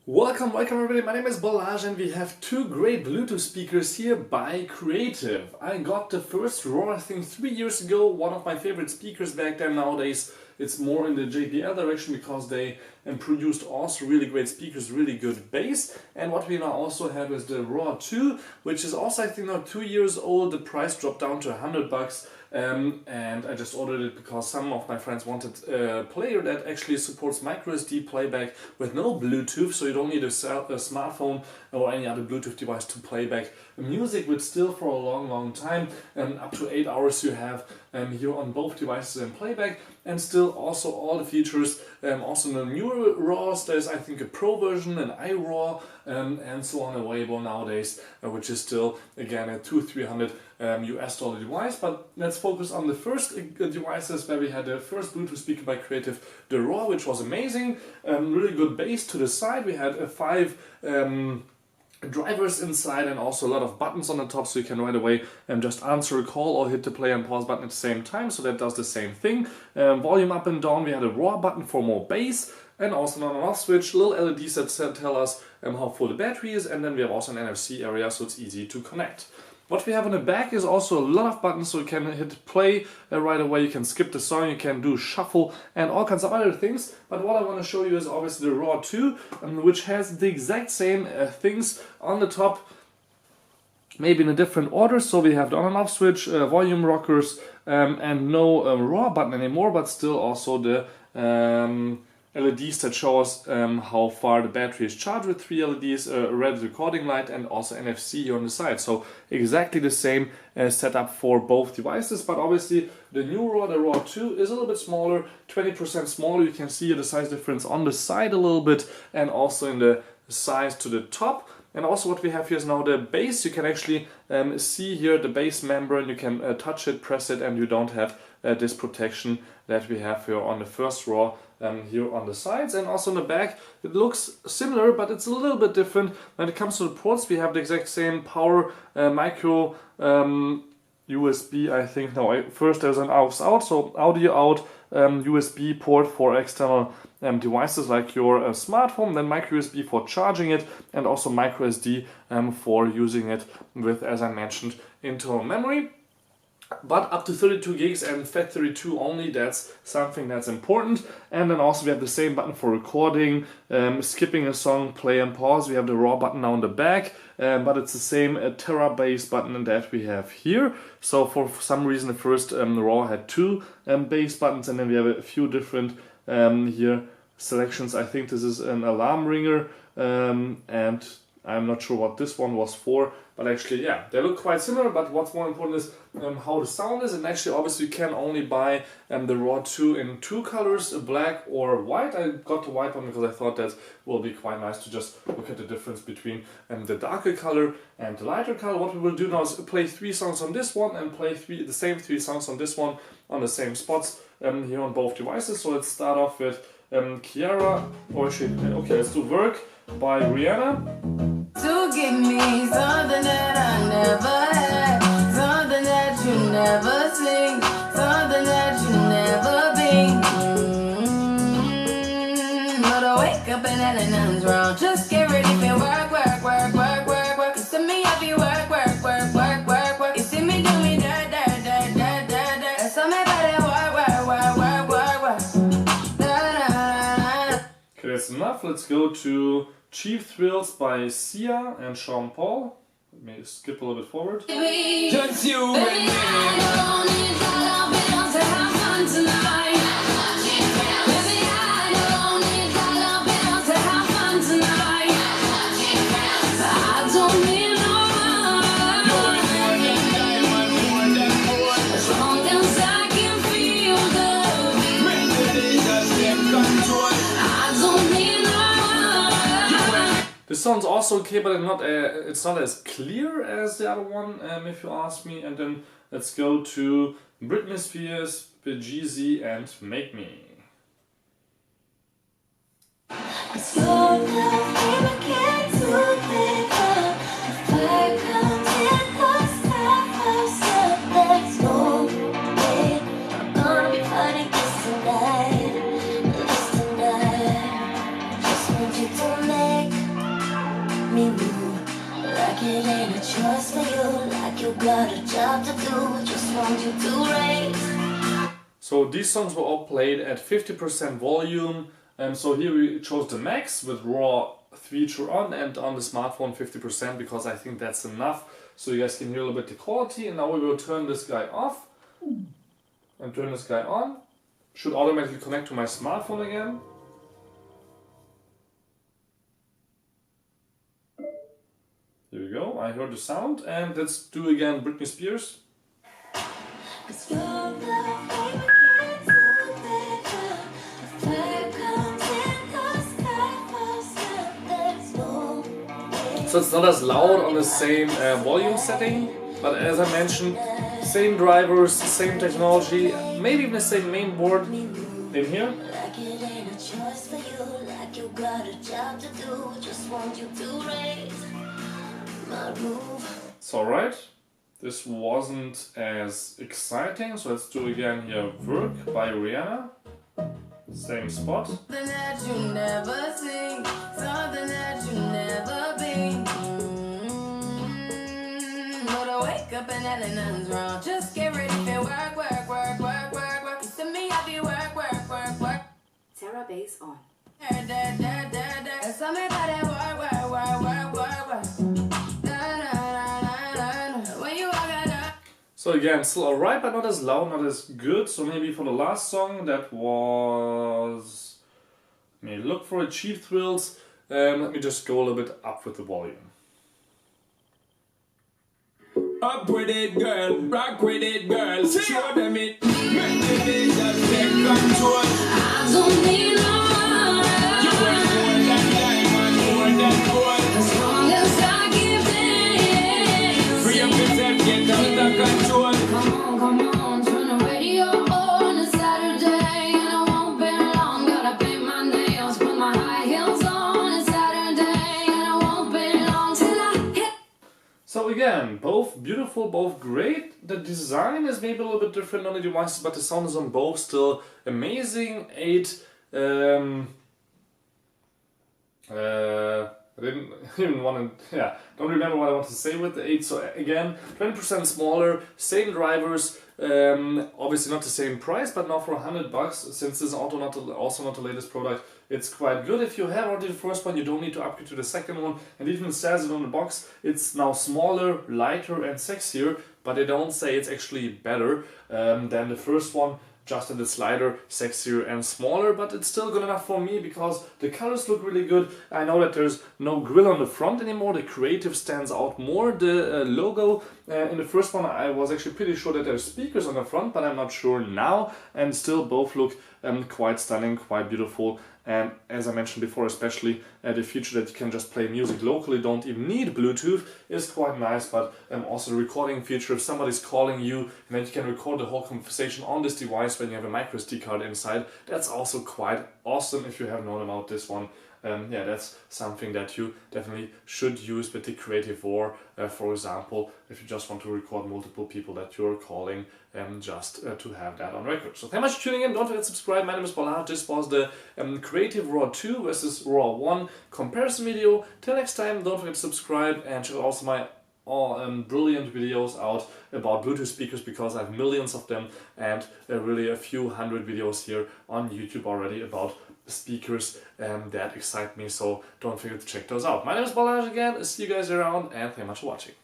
Welcome everybody, my name is Balazs and we have two great Bluetooth speakers here by Creative. I got the first Roar I think 3 years ago, one of my favorite speakers back then. Nowadays it's more in the JBL direction because they produced also really great speakers, really good bass. And what we now also have is the Roar 2, which is also I think now 2 years old. The price dropped down to $100. And I just ordered it because some of my friends wanted a player that actually supports microSD playback with no Bluetooth, so you don't need a smartphone or any other Bluetooth device to play back music, but still for a long time, up to 8 hours you have here on both devices in playback, and still also all the features. Also in the newer RAWs, there's I think a Pro version, an iRoar, and so on available nowadays, which is still again a $200-300 US device. But let's focus on the first devices where we had the first Bluetooth speaker by Creative, the Roar, which was amazing. Really good bass to the side. We had 5 drivers inside and also a lot of buttons on the top, so you can right away just answer a call or hit the play and pause button at the same time, so that does the same thing. Volume up and down, we had a Roar button for more bass, and also an on-off switch, little LEDs that tell us how full the battery is, and then we have also an NFC area, so it's easy to connect. What we have on the back is also a lot of buttons, so you can hit play right away, you can skip the song, you can do shuffle and all kinds of other things. But what I want to show you is obviously the Roar 2, which has the exact same things on the top, maybe in a different order. So we have the on and off switch, volume rockers, and no Roar button anymore, but still also the LEDs that show us how far the battery is charged with 3 LEDs, a red recording light, and also NFC here on the side. So exactly the same setup for both devices, but obviously the new Roar, the Roar 2, is a little bit smaller, 20% smaller. You can see the size difference on the side a little bit, and also in the size to the top. And also what we have here is now the bass. You can actually see here the bass membrane. You can touch it, press it, and you don't have this protection that we have here on the first Roar here on the sides. And also on the back it looks similar, but it's a little bit different. When it comes to the ports, we have the exact same power micro USB, I think. No, first there's an aux out, so audio out, USB port for external devices like your smartphone, then micro USB for charging it, and also micro SD for using it with, as I mentioned, internal memory. But up to 32 gigs and FAT32 only, that's something that's important. And then also we have the same button for recording, skipping a song, play and pause. We have the Roar button now on the back, but it's the same Terra bass button that we have here. So for some reason the first Roar had 2 bass buttons, and then we have a few different here selections. I think this is an alarm ringer, and I'm not sure what this one was for, but actually, yeah, they look quite similar. But what's more important is how the sound is. And actually, obviously, you can only buy the Roar 2 in 2 colors, black or white. I got the white one because I thought that will be quite nice to just look at the difference between the darker color and the lighter color. What we will do now is play 3 songs on this one and play the same 3 songs on this one on the same spots here on both devices. So let's start off with Kiara, or okay, let's do Work by Rihanna. To give me something that I never had, something that you never seen, something that you never been. But I wake up and nothing's wrong. Just get ready for work, work, work, work, work, work. You see me happy, work, work, work, work, work, work. You see me do me dirt, dirt, dirt, dirt, dirt, dirt. And so me body work, work, work, work, work, work. Da, da, da. Okay, that's enough. Let's go to Cheap Thrills by Sia and Sean Paul. Let me skip a little bit forward. Just you and me. I don't need dollar bills to have fun tonight. Baby, I don't need dollar bills to have fun tonight. I don't need no money. As long as I can feel good. I don't need no money. This sounds also okay, but it's not as clear as the other one, if you ask me. And then let's go to Britney Spears, Jeezy, and Make Me. want you to make me move. Like it ain't a choice for you. Like you got a job to do. Just want you to raise. So these songs were all played at 50% volume. So here we chose the max with RAW feature on, and on the smartphone 50% because I think that's enough. So you guys can hear a little bit the quality. And now we will turn this guy off and turn this guy on. Should automatically connect to my smartphone again. Here we go, I heard the sound, and let's do again Britney Spears. Cause your love, baby, can't hold it down. The fire comes in the sky falls down. There's no way. So it's not as loud on the same volume setting, but as I mentioned, same drivers, same technology, maybe even the same main board in here. Like it ain't a choice for you. Like you got a job to do. Just want you to raise my roof. It's alright. This wasn't as exciting, so let's do again here Work by Rihanna. Same spot. Something that you never seen, something that you never been. But I wake up and that ain't nothing's wrong. Just get ready for work, work, work, work, work, work. To me, I be work, work, work, work. Terra bass on. There's something about that work, work, work, work, work, work. When you walk out. So again, still alright, but not as loud, not as good. So maybe for the last song, that was... Let me look for it, Cheap Thrills. Let me just go a little bit up with the volume. Up with it, girl. Rock with it, girl. Show them it. Make the just take control. I don't need no You one. want more than diamond, more than gold. As long as I give Free up dancing. yourself, get out of control. Come on, turn the radio on. It's Saturday and I won't be long. Gotta paint my nails, put my high heels on. It's Saturday and I won't be long till I hit. So again, both beautiful, both great. The design is maybe a little bit different on the devices, but the sound is on both still amazing. I didn't even want to, don't remember what I want to say with the 8. So again, 20% smaller, same drivers, obviously not the same price, but now for $100, since this is also not the latest product, it's quite good. If you have already the first one, you don't need to upgrade to the second one, and it even says it on the box. It's now smaller, lighter and sexier, but they don't say it's actually better than the first one. Just in the slider, sexier and smaller, but it's still good enough for me because the colors look really good. I know that there's no grill on the front anymore. The Creative stands out more. The logo in the first one, I was actually pretty sure that there's speakers on the front, but I'm not sure now. And still both look quite stunning, quite beautiful. And as I mentioned before, especially the feature that you can just play music locally, don't even need Bluetooth, is quite nice. But also the recording feature, if somebody's calling you and then you can record the whole conversation on this device when you have a micro SD card inside, that's also quite awesome if you haven't known about this one. That's something that you definitely should use with the Creative RAW, for example, if you just want to record multiple people that you're calling, just to have that on record. So thank you much for tuning in. Don't forget to subscribe. My name is Ballard. This was the Creative RAW 2 versus RAW 1 comparison video. Till next time, don't forget to subscribe and check out also my brilliant videos out about Bluetooth speakers, because I have millions of them, and really a few hundred videos here on YouTube already about speakers that excite me. So don't forget to check those out. My name is Ballard again. See you guys around, and thank you much for watching.